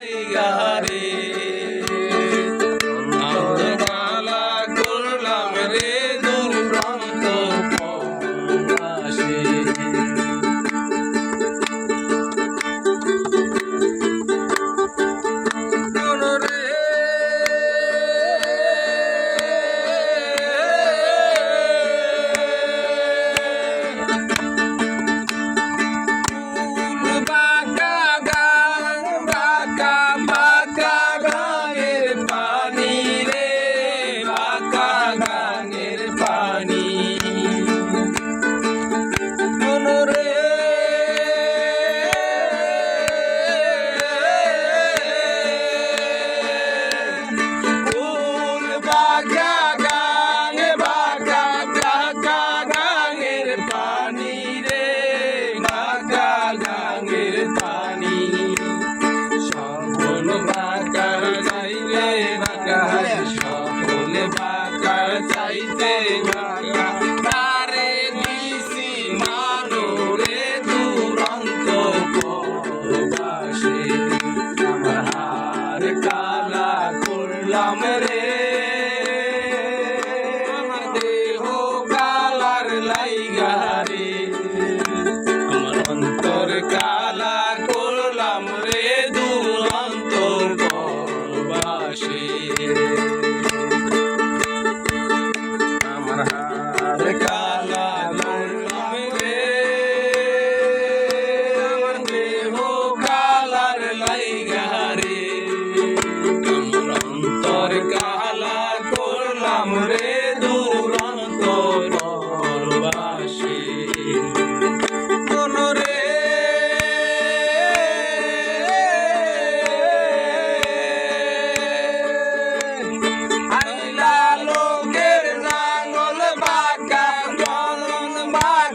গারে কালা করলাম রে দুরন্ত পরবাসে। চাইতে তারে দিছি মানুরে দুরন্ত পরবাসে। আমার হার কালা করলাম রে আমার দেহ কালার লাইগা রে আমার অন্তর কালা করলাম রে দুরন্ত পরবাসে। কালা করলাম রে আমার দেহ কালার লাইগা রে আমার অন্তর কালা করলাম রে দুরন্ত পরবাসে। আইলা লোকের নাঙ্গল বাঁকা জনন বাঁকা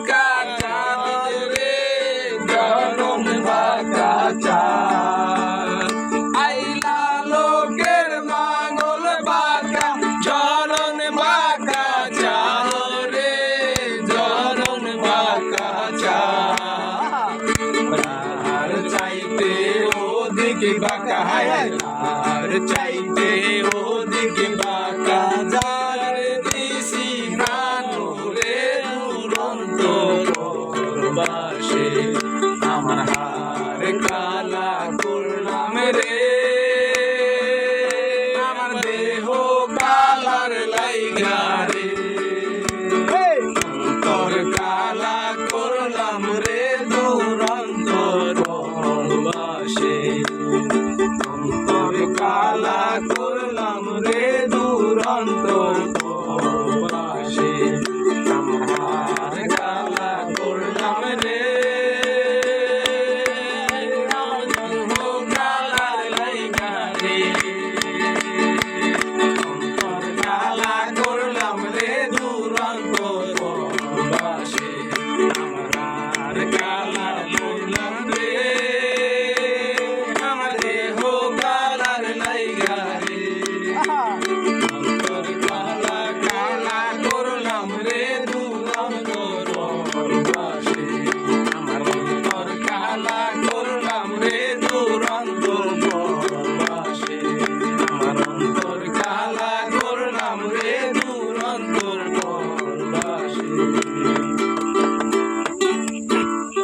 চাল রে জনন বাঁকা চাল চাইতে ওদিকে বাঁকা আর চাইতে ওদিকে বাঁকা যার দিছি প্রাণরে দুরন্ত পরবাসে। আমার হার কালা করলাম রে আমার দেহ কালার লাইগা রে অন্তর কালা করলাম রে দুরন্ত পরবাসে। অন্তর কালা করলাম রে দুরন্ত